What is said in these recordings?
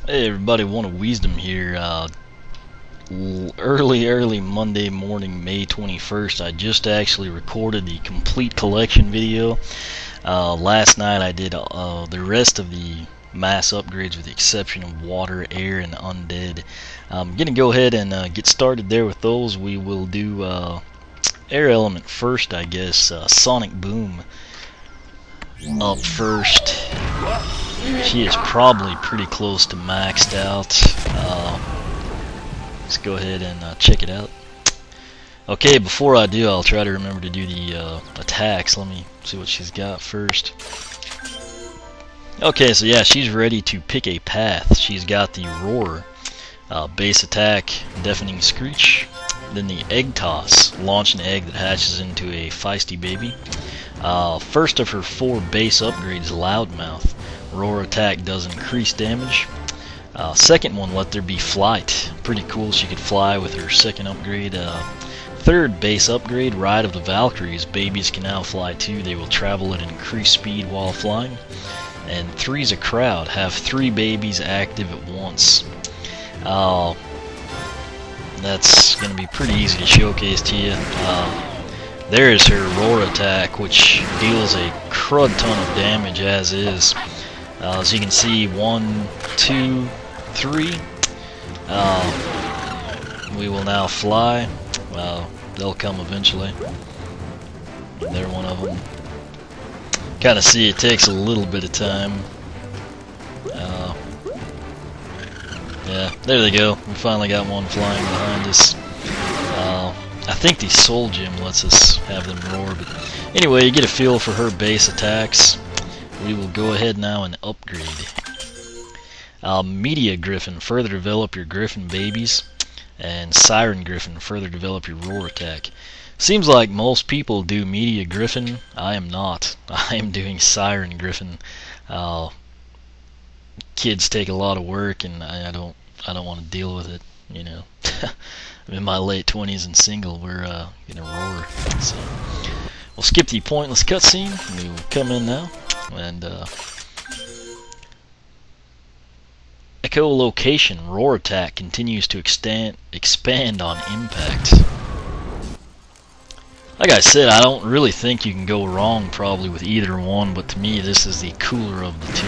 Hey everybody, One of Wisdom here. Early Monday morning, May 21st. I just actually recorded the complete collection video. Last night I did the rest of the mass upgrades with the exception of water, air, and undead. I'm gonna go ahead and get started there with those. We will do air element first, I guess. Sonic Boom up first. She is probably pretty close to maxed out. Let's go ahead and check it out. Okay, before I do, I'll try to remember to do the attacks. Let me see what she's got first. Okay, so yeah, she's ready to pick a path. She's got the Roar, base attack, deafening screech. Then the egg toss, launch an egg that hatches into a feisty baby. First of her 4 base upgrades, loudmouth. Roar attack does increase damage. Second one, let there be flight. Pretty cool, she could fly with her second upgrade. Third base upgrade, Ride of the Valkyries. Babies can now fly too. They will travel at increased speed while flying. And 3's a crowd. Have 3 babies active at once. That's going to be pretty easy to showcase to you. There is her Roar attack, which deals a crud ton of damage as is. As you can see, 1, 2, 3. We will now fly. They'll come eventually. They're one of them. Kind of see it takes a little bit of time. Yeah, there they go. We finally got one flying behind us. I think the Soul Gem lets us have them roar, but anyway, you get a feel for her base attacks. We will go ahead now and upgrade. Media Griffin, further develop your Griffin babies. And Siren Griffin, further develop your Roar attack. Seems like most people do Media Griffin. I am not. I am doing Siren Griffin. Kids take a lot of work, and I don't want to deal with it. You know, I'm in my late 20s and single. We're gonna roar. So we'll skip the pointless cutscene. We will come in now and echolocation. Roar attack continues to expand on impact. Like I said, I don't really think you can go wrong probably with either one, but to me this is the cooler of the two.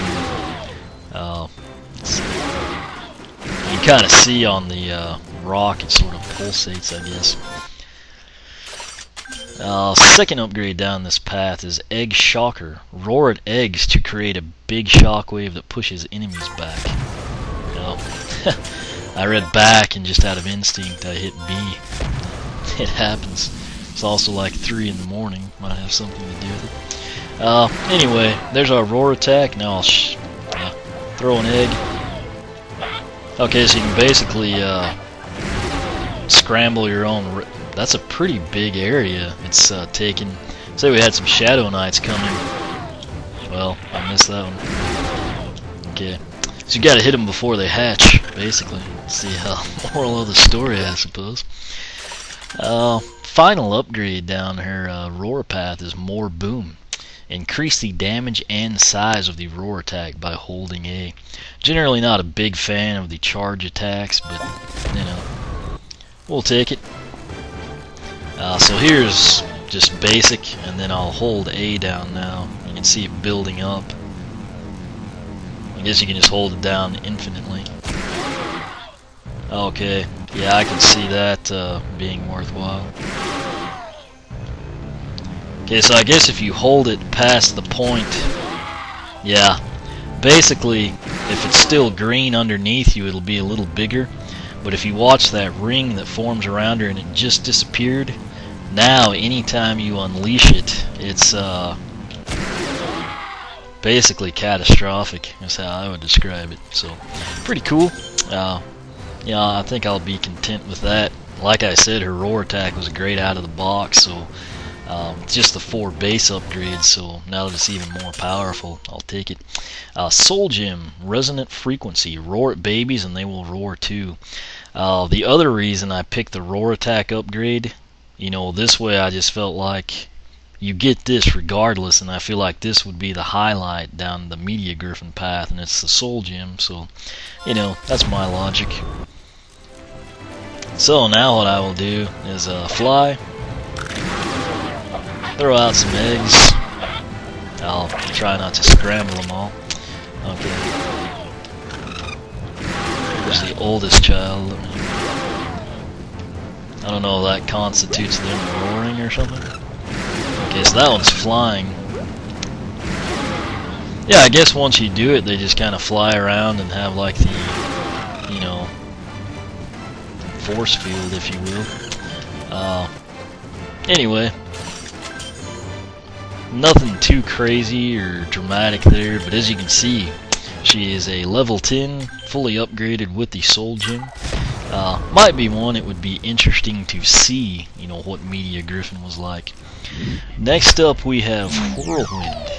You can kind of see on the rock, it sort of pulsates, I guess. Second upgrade down this path is Egg Shocker. Roar at eggs to create a big shockwave that pushes enemies back. I read back and just out of instinct I hit B. It happens. It's also like 3 in the morning. Might have something to do with it. Anyway, there's our Roar attack. Now I'll throw an egg. Okay, so you can basically scramble your own. That's a pretty big area it's taken. Say we had some Shadow Knights coming. Well, I missed that one. Okay, so you gotta hit them before they hatch, basically. See how moral of the story, I suppose. Final upgrade down her Roar path is More Boom. Increase the damage and size of the Roar attack by holding A. Generally not a big fan of the charge attacks, but you know, we'll take it. So here's just basic, and then I'll hold A down now. You can see it building up. I guess you can just hold it down infinitely. Okay, yeah, I can see that being worthwhile. Okay, so I guess if you hold it past the point, yeah, basically, if it's still green underneath you, it'll be a little bigger. But if you watch that ring that forms around her and it just disappeared, now anytime you unleash it, it's basically catastrophic. That's how I would describe it. So, pretty cool. Yeah, I think I'll be content with that. Like I said, her Roar attack was great out of the box, so just the 4 base upgrades, so now that it's even more powerful, I'll take it. Soul Gem, Resonant Frequency. Roar at babies and they will roar too. The other reason I picked the Roar attack upgrade, you know, this way I just felt like you get this regardless, and I feel like this would be the highlight down the Media Griffin path, and it's the Soul Gem, so, you know, that's my logic. So now what I will do is fly, throw out some eggs. I'll try not to scramble them all. Okay. Here's the oldest child. I don't know if that constitutes them roaring or something. Okay, so that one's flying. Yeah, I guess once you do it, they just kind of fly around and have like the, you know, force field, if you will. Anyway, nothing too crazy or dramatic there, but as you can see, she is a level 10, fully upgraded with the Soul Gem. Might be one it would be interesting to see, you know, what Media Griffin was like. Next up we have Whirlwind.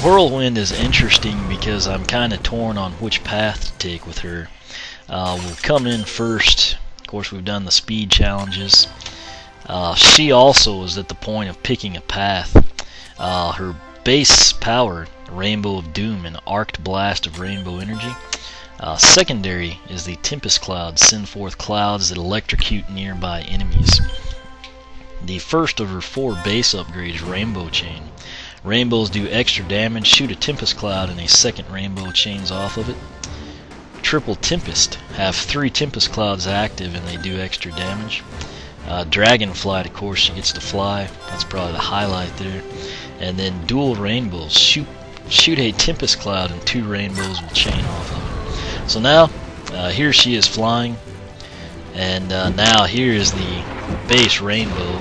Whirlwind is interesting because I'm kind of torn on which path to take with her. We'll come in first. Of course, we've done the speed challenges. She also is at the point of picking a path. Her base power, Rainbow of Doom, an arced blast of rainbow energy. Secondary is the Tempest Cloud, send forth clouds that electrocute nearby enemies. The first of her 4 base upgrades, Rainbow Chain. Rainbows do extra damage, shoot a Tempest Cloud and a second rainbow chains off of it. Triple Tempest, have 3 Tempest Clouds active and they do extra damage. Dragonflight, of course, she gets to fly, that's probably the highlight there. And then Dual Rainbows, shoot a Tempest Cloud and 2 rainbows will chain off of it. So now, here she is flying, and now here is the base rainbow,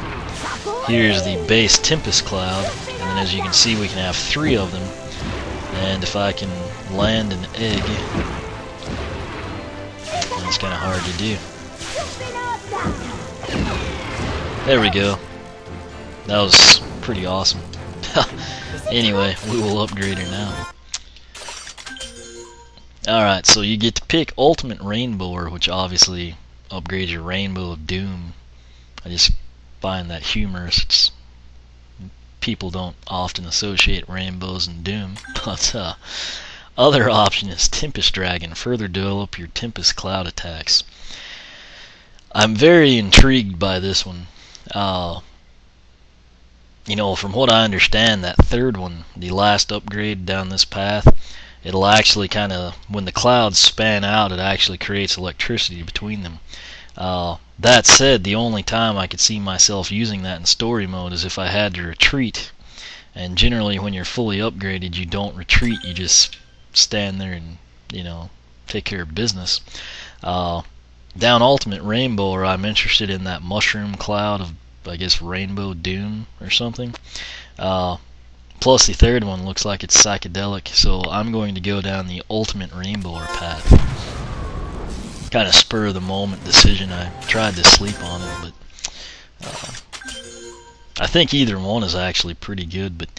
here's the base Tempest Cloud, and then as you can see we can have 3 of them, and if I can land an egg, that's kind of hard to do. There we go. That was pretty awesome. Anyway, we will upgrade her now. Alright, so you get to pick Ultimate Rainbower, which obviously upgrades your Rainbow of Doom. I just find that humorous. People don't often associate rainbows and doom, but other option is Tempest Dragon. Further develop your Tempest Cloud attacks. I'm very intrigued by this one. You know, from what I understand, that third one, the last upgrade down this path, it'll actually kind of, when the clouds span out, it actually creates electricity between them. That said, the only time I could see myself using that in story mode is if I had to retreat. And generally when you're fully upgraded, you don't retreat, you just stand there and, you know, take care of business. Down Ultimate Rainbower, I'm interested in that mushroom cloud of, I guess, Rainbow Doom or something. Plus the third one looks like it's psychedelic, so I'm going to go down the Ultimate Rainbower path. Kind of spur of the moment decision. I tried to sleep on it, but I think either one is actually pretty good. But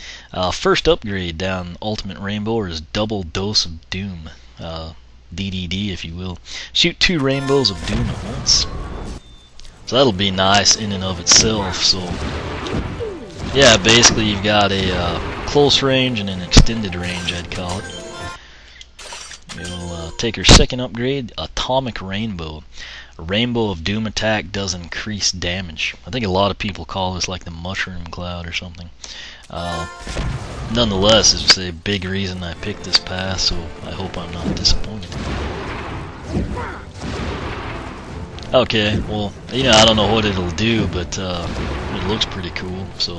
first upgrade down Ultimate Rainbower is Double Dose of Doom. DDD, if you will. Shoot 2 rainbows of doom at once. So that'll be nice in and of itself. So yeah, basically you've got a close range and an extended range, I'd call it. We'll take her second upgrade, Atomic Rainbow. A Rainbow of Doom attack does increase damage. I think a lot of people call this like the Mushroom Cloud or something. Nonetheless, it's a big reason I picked this path, so I hope I'm not disappointed. Okay, well, you know, I don't know what it'll do, but it looks pretty cool, so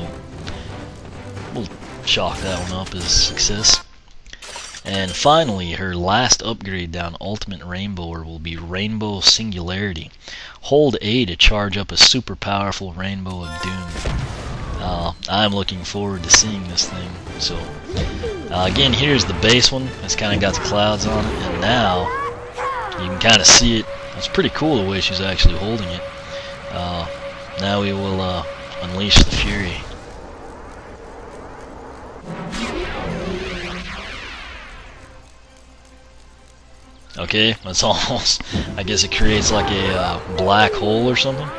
we'll chalk that one up as a success. And finally, her last upgrade down Ultimate Rainbower will be Rainbow Singularity. Hold A to charge up a super powerful Rainbow of Doom. I'm looking forward to seeing this thing. So again, here's the base one. It's kind of got the clouds on it, and now you can kind of see it. It's pretty cool the way she's actually holding it. Now we will unleash the fury. Okay, that's almost, I guess it creates like a black hole or something.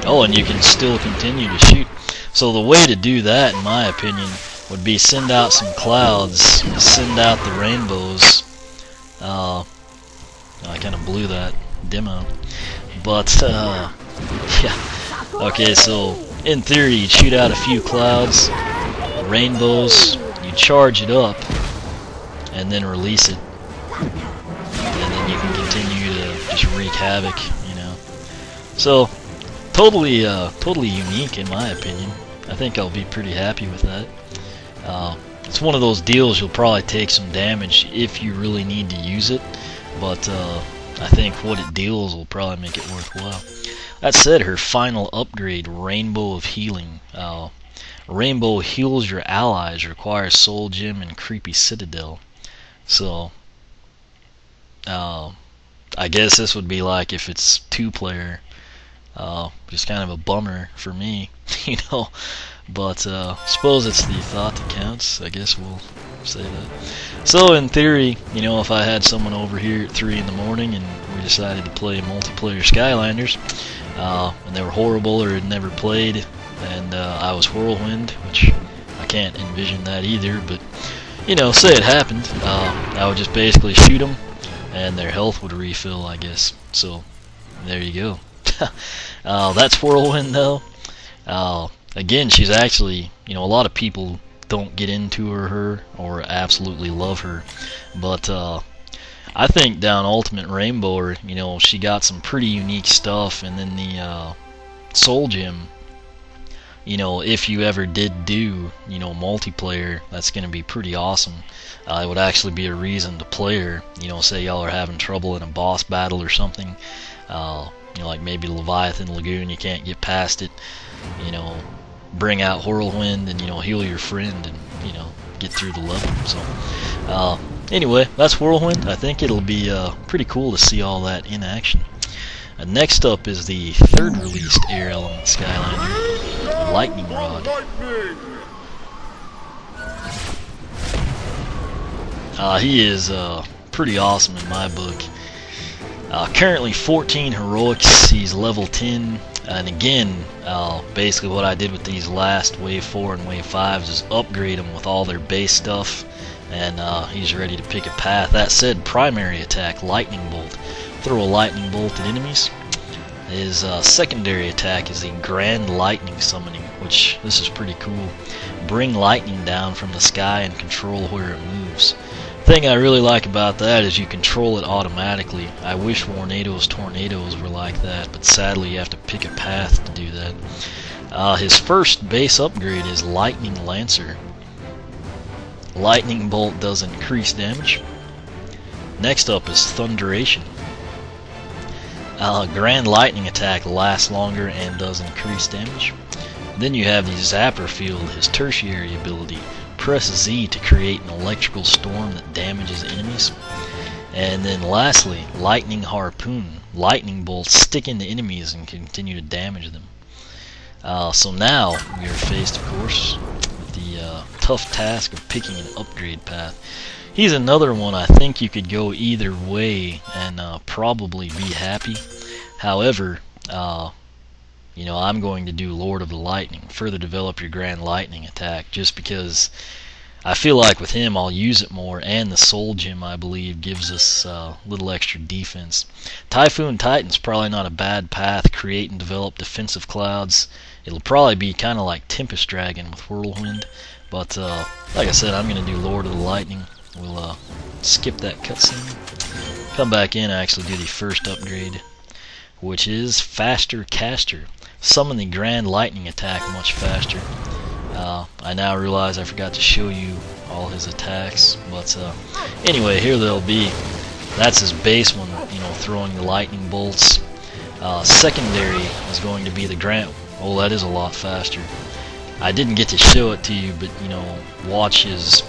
Oh, and you can still continue to shoot. So the way to do that, in my opinion, would be send out some clouds, send out the rainbows. I kind of blew that demo, but yeah. Okay, so in theory, you'd shoot out a few clouds, rainbows, you charge it up, and then release it, and then you can continue to just wreak havoc, you know. So totally unique in my opinion. I think I'll be pretty happy with that. It's one of those deals you'll probably take some damage if you really need to use it, but I think what it deals will probably make it worthwhile. That said, her final upgrade, Rainbow of Healing. Rainbow heals your allies, requires Soul Gem and Creepy Citadel. So, I guess this would be like if it's 2-player. Just kind of a bummer for me, you know. But suppose it's the thought that counts. I guess we'll say that. So in theory, you know, if I had someone over here at 3 in the morning and we decided to play multiplayer Skylanders, and they were horrible or had never played, and I was Whirlwind, which I can't envision that either, but you know, say it happened, I would just basically shoot them and their health would refill, I guess. So there you go. That's Whirlwind though. Again, she's actually, you know, a lot of people don't get into her or absolutely love her, but I think down Ultimate Rainbow, you know, she got some pretty unique stuff, and then the Soul Gem, you know, if you ever did do, you know, multiplayer, that's going to be pretty awesome. It would actually be a reason to play her, you know, say y'all are having trouble in a boss battle or something, you know, like maybe Leviathan Lagoon, you can't get past it, you know, bring out Whirlwind and, you know, heal your friend and, you know, get through the level. So anyway, that's Whirlwind. I think it'll be pretty cool to see all that in action. Next up is the third released Air Element Skylander, Lightning Rod. He is pretty awesome in my book. Currently 14 heroics, he's level 10, and again, basically what I did with these last Wave 4 and Wave 5s is upgrade them with all their base stuff, and he's ready to pick a path. That said, primary attack, Lightning Bolt. Throw a Lightning Bolt at enemies. His secondary attack is the Grand Lightning Summoning, which this is pretty cool. Bring lightning down from the sky and control where it moves. The thing I really like about that is you control it automatically. I wish Warnado's tornadoes were like that, but sadly you have to pick a path to do that. His first base upgrade is Lightning Lancer. Lightning Bolt does increased damage. Next up is Thunderation. Grand Lightning attack lasts longer and does increased damage. Then you have the Zapper Field, his tertiary ability. Press Z to create an electrical storm that damages enemies. And then lastly, Lightning Harpoon. Lightning bolts stick into enemies and continue to damage them. So now we are faced, of course, with the tough task of picking an upgrade path. He's another one I think you could go either way and probably be happy. However, you know, I'm going to do Lord of the Lightning, further develop your Grand Lightning attack, just because I feel like with him I'll use it more, and the Soul Gem, I believe, gives us a little extra defense. Typhoon Titan's probably not a bad path. Create and develop defensive clouds. It'll probably be kind of like Tempest Dragon with Whirlwind, but like I said, I'm going to do Lord of the Lightning. We'll skip that cutscene, come back in, and actually do the first upgrade, which is Faster Caster. Summon the Grand Lightning attack much faster. I now realize I forgot to show you all his attacks, but anyway, here they'll be. That's his base one, you know, throwing the lightning bolts. Secondary is going to be the Grand. Oh, that is a lot faster. I didn't get to show it to you, but you know, watch his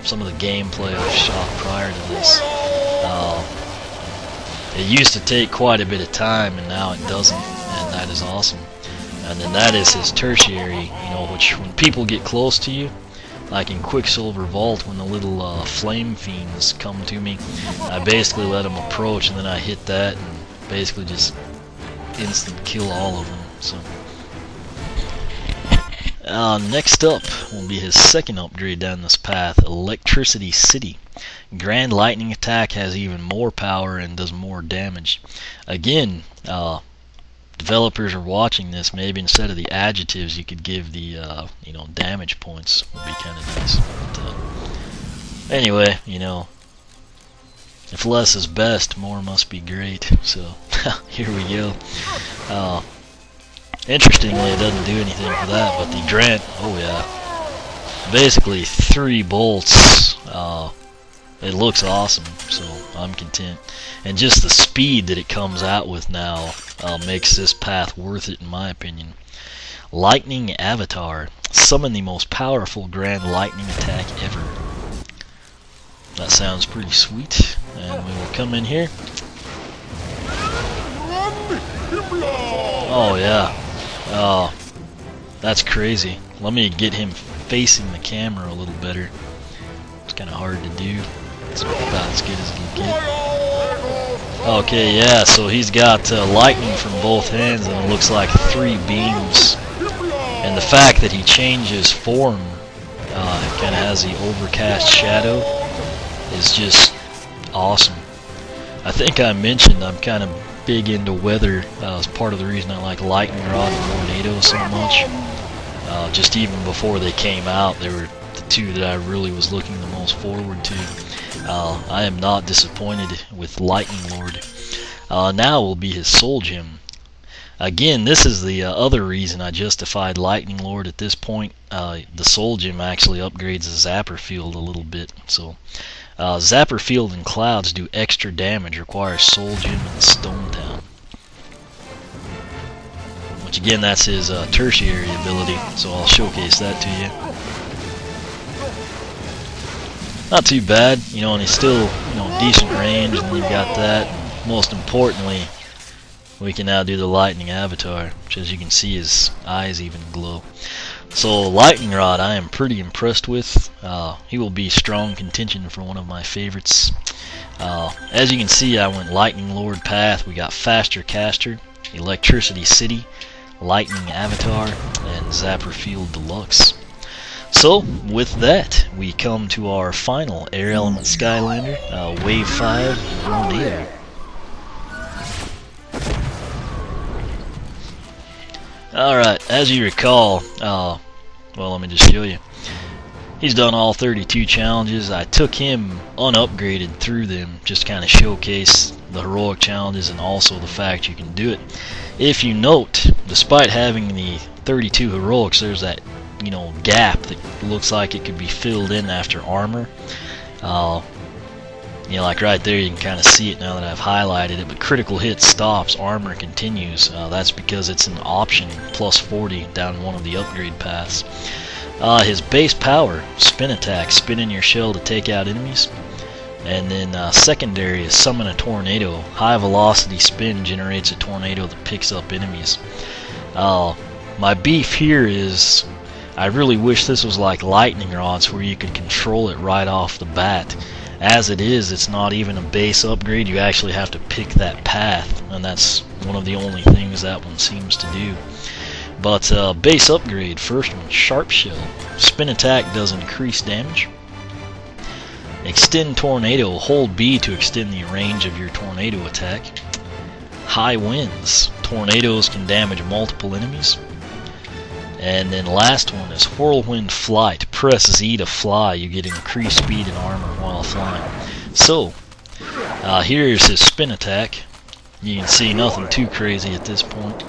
some of the gameplay I've shot prior to this. It used to take quite a bit of time, and now it doesn't, and that is awesome. And then that is his tertiary, you know, which when people get close to you, like in Quicksilver Vault, when the little flame fiends come to me, I basically let them approach, and then I hit that and basically just instant kill all of them. So next up will be his second upgrade down this path, Electricity City. Grand Lightning Attack has even more power and does more damage. Again, developers are watching this. Maybe instead of the adjectives, you could give the damage points. Would be kind of nice. But, anyway, if less is best, more must be great. So here we go. Interestingly, it doesn't do anything for that, but the Grant, oh yeah, basically 3 bolts. It looks awesome, so I'm content. And just the speed that it comes out with now makes this path worth it in my opinion. Lightning Avatar. Summon the most powerful Grand Lightning attack ever. That sounds pretty sweet. And we will come in here. Oh yeah. Oh, that's crazy. Let me get him facing the camera a little better. It's kind of hard to do. It's about as good as it can get. Okay, yeah, so he's got lightning from both hands, and it looks like 3 beams. And the fact that he changes form, kind of has the overcast shadow, is just awesome. I think I mentioned I'm kind of big into weather. It's part of the reason I like Lightning Rod and Warnado so much. Just even before they came out, they were the 2 that I really was looking the most forward to. I am not disappointed with Lightning Lord. Now will be his Soul Gem. Again, this is the other reason I justified Lightning Lord at this point. The Soul Gem actually upgrades the Zapper Field a little bit. So, Zapper Field and Clouds do extra damage, requires Soul Gem and Stone Town. Which again, that's his tertiary ability, so I'll showcase that to you. Not too bad, and he's still, decent range, and then you've got that. And most importantly, we can now do the Lightning Avatar, which as you can see, his eyes even glow. So Lightning Rod, I am pretty impressed with. He will be strong contention for one of my favorites. As you can see, I went Lightning Lord path. We got Faster Caster, Electricity City, Lightning Avatar, and Zapper Field Deluxe. So, with that, we come to our final Air Element Skylander, Wave 5, Warnado. Alright, as you recall, well, let me just show you. He's done all 32 challenges. I took him unupgraded through them, just to kind of showcase the heroic challenges and also the fact you can do it. If you note, despite having the 32 heroics, there's that gap that looks like it could be filled in after armor. Like right there, you can kind of see it now that I've highlighted it, but critical hit stops, armor continues. That's because it's an option, plus 40 down one of the upgrade paths. His base power, spin attack, spin in your shell to take out enemies. And then secondary is summon a tornado. High velocity spin generates a tornado that picks up enemies. My beef here is, I really wish this was like Lightning Rods where you could control it right off the bat. As it is, it's not even a base upgrade. You actually have to pick that path, and that's one of the only things that one seems to do. But base upgrade, first one, Sharp Shell. Spin attack does increase damage. Extend Tornado, hold B to extend the range of your tornado attack. High winds, tornadoes can damage multiple enemies. And then last one is Whirlwind Flight. Press Z to fly. You get increased speed and armor while flying. So, here's his spin attack. You can see nothing too crazy at this point.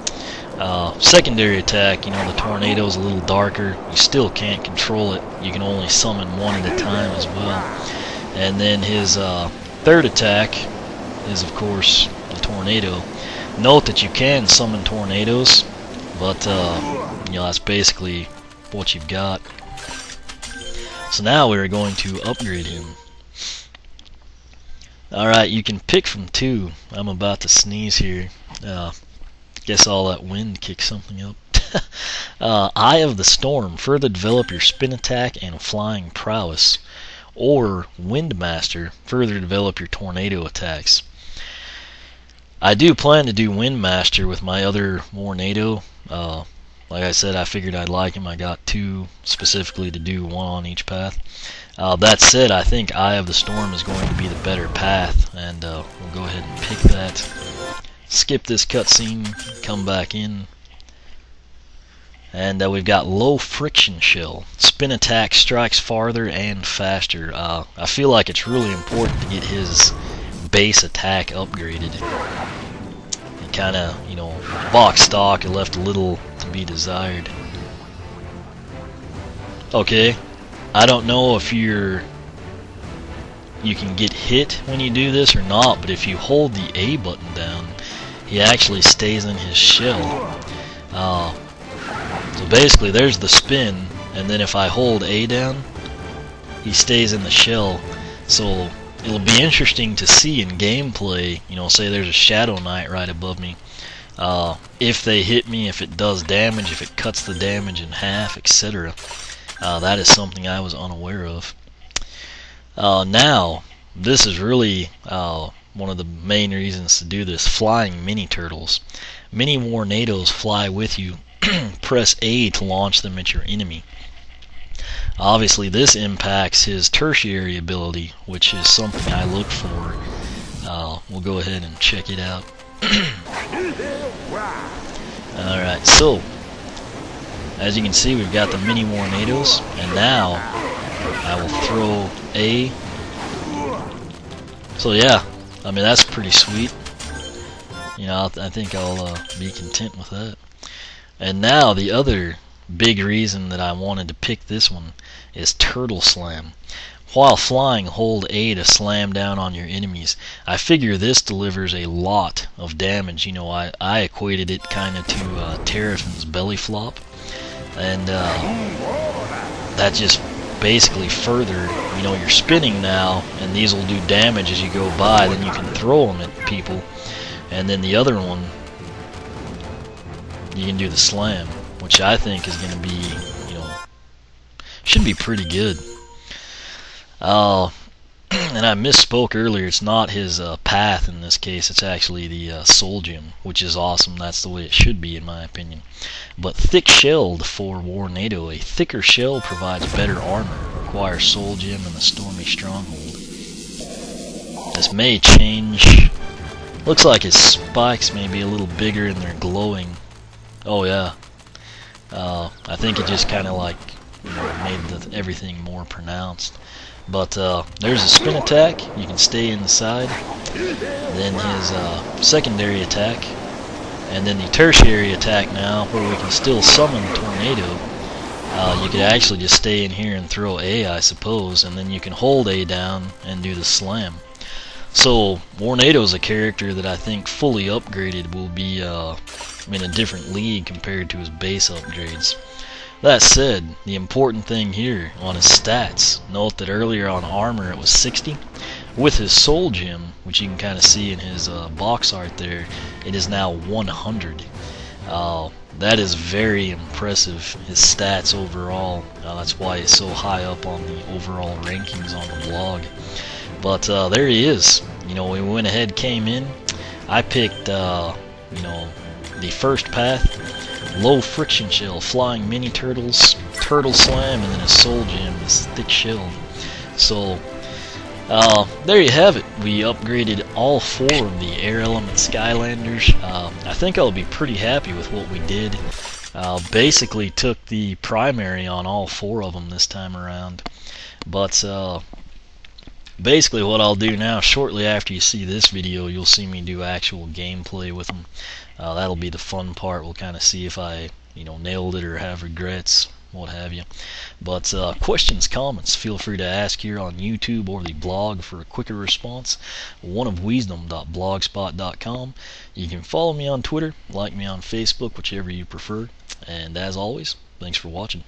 Secondary attack, the tornado's a little darker. You still can't control it. You can only summon one at a time as well. And then his third attack is, of course, the tornado. Note that you can summon tornadoes, but that's basically what you've got. So now we're going to upgrade him. Alright, you can pick from 2. I'm about to sneeze here. Guess all that wind kicked something up. Eye of the Storm. Further develop your spin attack and flying prowess. Or Windmaster. Further develop your tornado attacks. I do plan to do Windmaster with my other Warnado. Like I said, I figured I'd like him. I got 2 specifically to do, 1 on each path. That said, I think Eye of the Storm is going to be the better path, and we'll go ahead and pick that. Skip this cutscene, come back in, and we've got Low Friction Shell. Spin attack strikes farther and faster. I feel like it's really important to get his base attack upgraded. It kind of, box stock, it left a little to be desired. Okay, I don't know if you can get hit when you do this or not, but if you hold the A button down, he actually stays in his shell. So basically there's the spin, and then if I hold A down, he stays in the shell. So it'll be interesting to see in gameplay, say there's a Shadow Knight right above me. If they hit me, if it does damage, if it cuts the damage in half, etc. That is something I was unaware of. Now, this is really one of the main reasons to do this. Flying mini turtles. Mini Warnados fly with you. Press A to launch them at your enemy. Obviously this impacts his tertiary ability, which is something I look for. We'll go ahead and check it out. Alright, so as you can see, we've got the mini Warnados, and now I will throw A. So yeah, I mean, that's pretty sweet. I think I'll be content with that. And now the other big reason that I wanted to pick this one is Turtle Slam. While flying, hold A to slam down on your enemies. I figure this delivers a lot of damage. I equated it kind of to Terrafin's belly flop, and that just basically further, you're spinning now, and these will do damage as you go by. Then you can throw them at people, and then the other one, you can do the slam, which I think is going to be, should be pretty good. And I misspoke earlier, it's not his path in this case, it's actually the Soul Gem, which is awesome. That's the way it should be in my opinion. But Thick Shelled for Warnado. A thicker shell provides better armor, requires Soul Gem and the Stormy Stronghold. This may change. Looks like his spikes may be a little bigger and they're glowing. Oh yeah. I think it just kind of like made everything more pronounced. But there's a spin attack. You can stay in the side. Then his secondary attack, and then the tertiary attack now, where we can still summon Tornado. You could actually just stay in here and throw A, I suppose, and then you can hold A down and do the slam. So Warnado's a character that I think fully upgraded will be in a different league compared to his base upgrades. That said, the important thing here on his stats, note that earlier on armor it was 60. With his Soul Gem, which you can kind of see in his box art there, it is now 100. That is very impressive, his stats overall. That's why he's so high up on the overall rankings on the blog. But there he is. We went ahead, came in. I picked, the first path. Low Friction Shell, Flying Mini Turtles, Turtle Slam, and then a Soul Gem is Thick Shelled. So, there you have it. We upgraded all 4 of the Air Element Skylanders. I think I'll be pretty happy with what we did. Basically took the primary on all 4 of them this time around. But, basically what I'll do now, shortly after you see this video, you'll see me do actual gameplay with them. That'll be the fun part. We'll kind of see if I, nailed it or have regrets, what have you. But questions, comments, feel free to ask here on YouTube or the blog for a quicker response. oneofwisdom.blogspot.com. You can follow me on Twitter, like me on Facebook, whichever you prefer. And as always, thanks for watching.